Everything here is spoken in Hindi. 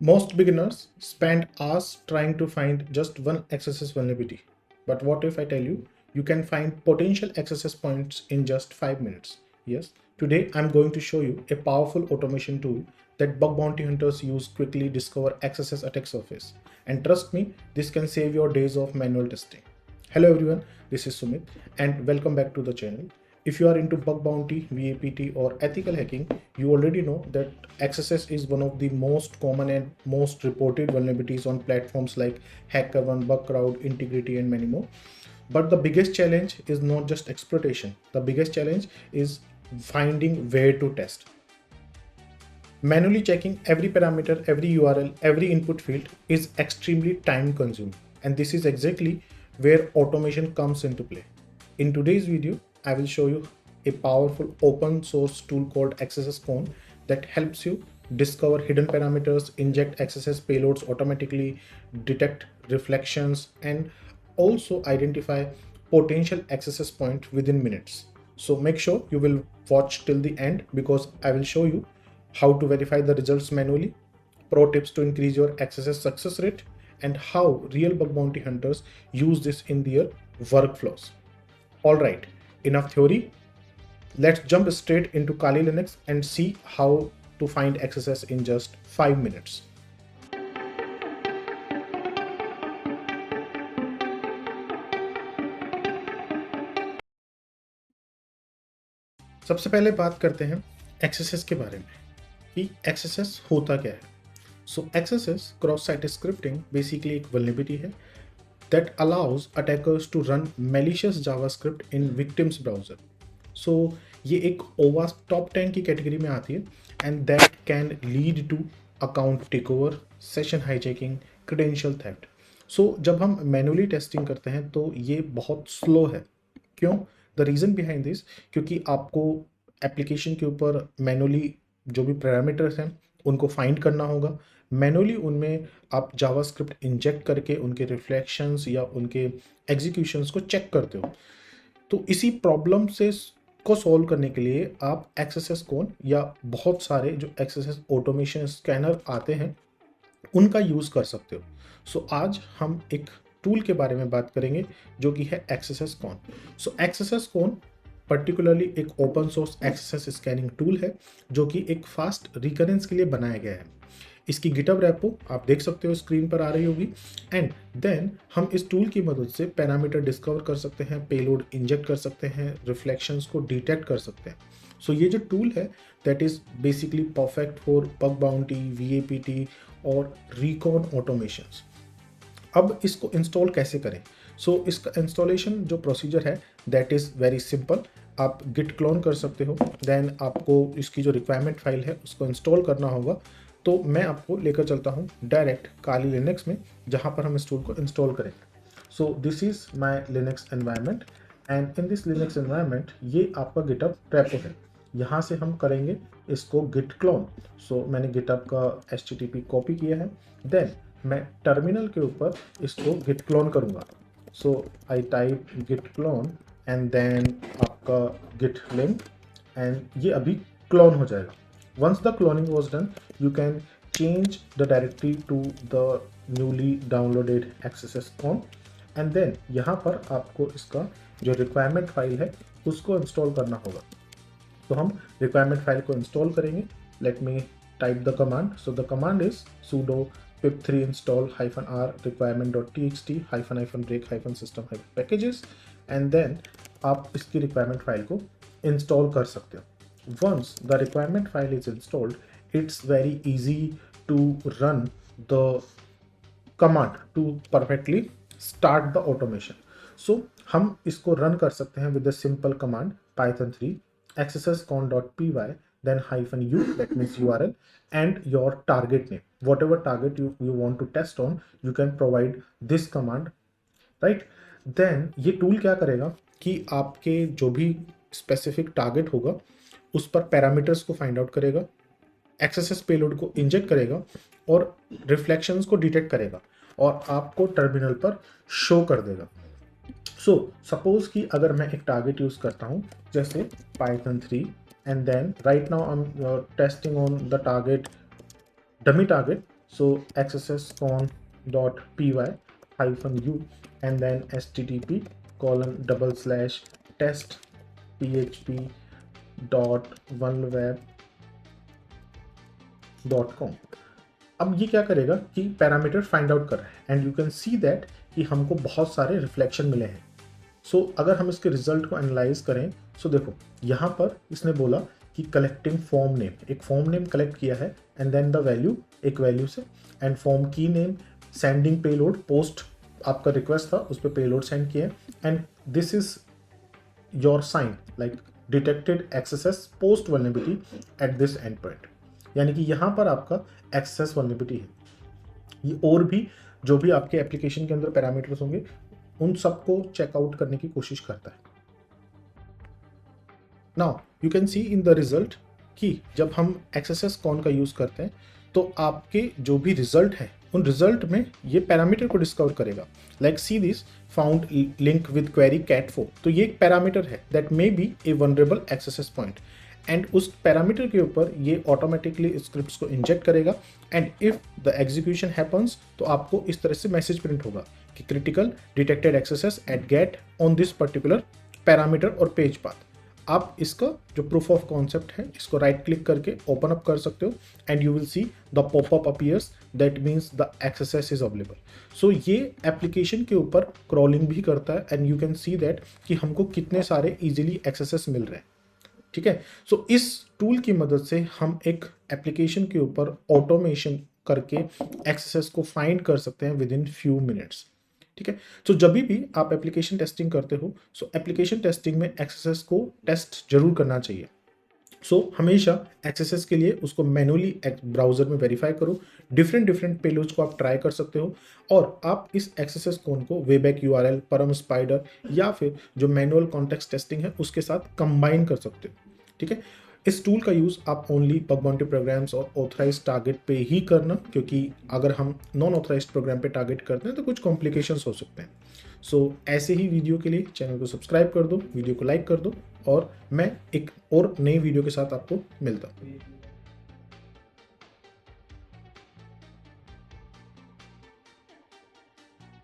Most beginners spend hours trying to find just one XSS vulnerability. But what if I tell you, you can find potential XSS points in just 5 minutes? Yes, today I'm going to show you a powerful automation tool that bug bounty hunters use quickly discover XSS attack surface. And trust me, this can save your days of manual testing. Hello everyone, this is Sumit and welcome back to the channel. If you are into bug bounty, VAPT or ethical hacking, you already know that XSS is one of the most common and most reported vulnerabilities on platforms like HackerOne, Bugcrowd, Integrity and many more. But the biggest challenge is not just exploitation. The biggest challenge is finding where to test. Manually checking every parameter, every URL, every input field is extremely time consuming. And this is exactly where automation comes into play. In today's video, I will show you a powerful open source tool called XSSCon that helps you discover hidden parameters, inject XSS payloads automatically, detect reflections, and also identify potential XSS point within minutes. So make sure you will watch till the end because I will show you how to verify the results manually, pro tips to increase your XSS success rate, and how real bug bounty hunters use this in their workflows. Alright, enough theory. Let's jump straight into Kali Linux and see how to find XSS in just 5 minutes. सबसे पहले बात करते हैं XSS के बारे में कि XSS होता क्या है. So XSS cross-site scripting basically एक vulnerability है that allows attackers to run malicious JavaScript in victim's browser. So ये एक OWASP top 10 की कैटेगरी में आती है and that can lead to account takeover, session hijacking, credential theft. So जब हम manually testing करते हैं तो ये बहुत slow है. क्यों? द रीज़न बिहाइंड दिस, क्योंकि आपको एप्लीकेशन के ऊपर मैनुअली जो भी पैरामीटर्स हैं उनको फाइंड करना होगा. मैनुअली उनमें आप जावास्क्रिप्ट इंजेक्ट करके उनके रिफ्लेक्शंस या उनके एग्जीक्यूशंस को चेक करते हो. तो इसी प्रॉब्लम से को सॉल्व करने के लिए आप XSSCon या बहुत सारे जो XSS ऑटोमेशन स्कैनर आते हैं उनका यूज़ कर सकते हो. सो आज हम एक टूल के बारे में बात करेंगे जो कि है XSSCon. सो XSSCon पर्टिकुलरली एक open source XSS scanning tool है जो कि एक फास्ट रिकरेंस के लिए बनाया गया है. इसकी गिटहब रेपो आप देख सकते हो, स्क्रीन पर आ रही होगी. एंड देन हम इस टूल की मदद से पैरामीटर डिस्कवर कर सकते हैं, पेलोड इंजेक्ट कर सकते हैं, रिफ्लेक्शंस को डिटेक्ट कर सकते हैं. सो ये जो टूल है that is basically perfect for bug bounty, VAPT और रिकॉन ऑटोमेशंस. अब इसको इंस्टॉल कैसे करें? सो इसका इंस्टॉलेशन जो प्रोसीजर है दैट इज़ वेरी सिंपल. आप गिट क्लोन कर सकते हो, देन आपको इसकी जो रिक्वायरमेंट फाइल है उसको इंस्टॉल करना होगा. तो मैं आपको लेकर चलता हूँ डायरेक्ट काली लिनक्स में जहाँ पर हम इस टूल को इंस्टॉल करेंगे. So this is my Linux environment and in this Linux environment ये आपका गिटहब रेपो है. यहाँ से हम करेंगे इसको गिट क्लोन. सो मैंने गिटहब का HTTP कॉपी किया है. देन मैं टर्मिनल के ऊपर इसको गिट क्लोन करूँगा. So I type git clone and then आपका गिट लिंक एंड ये अभी क्लोन हो जाएगा. Once the cloning was done, you can change the directory to the newly downloaded XSSCon and then यहाँ पर आपको इसका जो requirement फाइल है उसको इंस्टॉल करना होगा. तो हम requirement फाइल को इंस्टॉल करेंगे. Let me type the command. So the command is sudo pip3 install -r requirement.txt -break -system -packages and then आप इसकी requirement फाइल को इंस्टॉल कर सकते हो. Once the requirement file is installed, it's very easy to run the command to perfectly start the automation. So हम इसको रन कर सकते हैं with a simple command python3 xsscon.py then -u that means URL and your target name. Whatever target you want to test on, you can provide this command, right? Then ये टूल क्या करेगा कि आपके जो भी स्पेसिफिक टारगेट होगा उस पर पैरामीटर्स को फाइंड आउट करेगा, XSS पेलोड को इंजेक्ट करेगा और रिफ्लेक्शंस को डिटेक्ट करेगा और आपको टर्मिनल पर शो कर देगा. सो सपोज कि अगर मैं एक टारगेट यूज करता हूं जैसे python3 and then right now I am testing on the target, dummy target So xsscon.py-u and then http://test.php.oneweb.com। अब ये क्या करेगा कि पैरामीटर फाइंड आउट कर रहा है and you can see that कि हमको बहुत सारे रिफ्लेक्शन मिले हैं। सो अगर हम इसके रिजल्ट को एनालाइज करें, सो देखो यहाँ पर इसने बोला कि कलेक्टिंग फॉर्म नेम, एक फॉर्म नेम कलेक्ट किया है एंड देन द वैल्यू, एक वैल्यू से, एंड फॉर्म की नेम, सेंडिंग पेलोड, पोस्ट आपका रिक्वेस्ट था उस पर पेलोड सेंड किया, and this is your sign like detected XSS post vulnerability at this end point, यानी कि यहाँ पर आपका एक्सेस वल्नरेबिलिटी है। ये और भी जो भी आपके एप्लीकेशन के अंदर पैरामीटर्स होंगे उन सबको चेकआउट करने की कोशिश करता है। Now you can C in the result कि जब हम xsscon का यूज करते हैं तो आपके जो भी रिजल्ट है उन रिजल्ट में ये पैरामीटर को डिस्कवर करेगा। Like see this found link with query cat4, तो ये एक पैरामीटर है that may be a vulnerable XSS point, and उस पैरामीटर के ऊपर ये ऑटोमेटिकली स्क्रिप्ट्स को इंजेक्ट करेगा, and if the execution happens तो आपको इस तरह से मैसेज प्रिंट होगा कि critical detected XSS at get on this particular parameter और पेज पाथ। आप इसका जो प्रूफ ऑफ कॉन्सेप्ट है इसको राइट क्लिक करके ओपन अप कर सकते हो and you will see the popup appears that means the access is available. So ये एप्लीकेशन के ऊपर क्रॉलिंग भी करता है and you can see that कि हमको कितने सारे इजीली एक्सेस मिल रहे हैं। ठीक है, सो इस टूल की मदद से हम एक एप्लीकेशन के ऊपर ऑटोमेशन करके एक्सेस को फाइंड कर सकते हैं विद इन फ्यू मिनट्स। ठीक है, तो जब भी आप एप्लीकेशन टेस्टिंग करते हो, सो एप्लीकेशन टेस्टिंग में एक्सेस को टेस्ट जरूर करना चाहिए। सो हमेशा एक्सेस के लिए उसको मैनुअली ब्राउजर में वेरीफाई करो, डिफरेंट पेलोड्स को आप ट्राई कर सकते हो, और आप इस एक्सेस कोन को वेबैक यूआरएल, परम स्पाइडर या फिर जो मैनुअल कॉन्टेक्स्ट टेस्टिंग है उसके साथ कंबाइन कर सकते हो। ठीक है, इस टूल का यूज़ आप ओनली बग बाउंटी प्रोग्राम्स और ऑथराइज्ड टारगेट पे ही करना, क्योंकि अगर हम नॉन ऑथराइज्ड प्रोग्राम पे टारगेट करते हैं तो कुछ कॉम्प्लिकेशंस हो सकते हैं। सो ऐसे ही वीडियो के लिए चैनल को सब्सक्राइब कर दो, वीडियो को लाइक कर दो, और मैं एक और नई वीडियो के साथ आपको मिलता हूँ।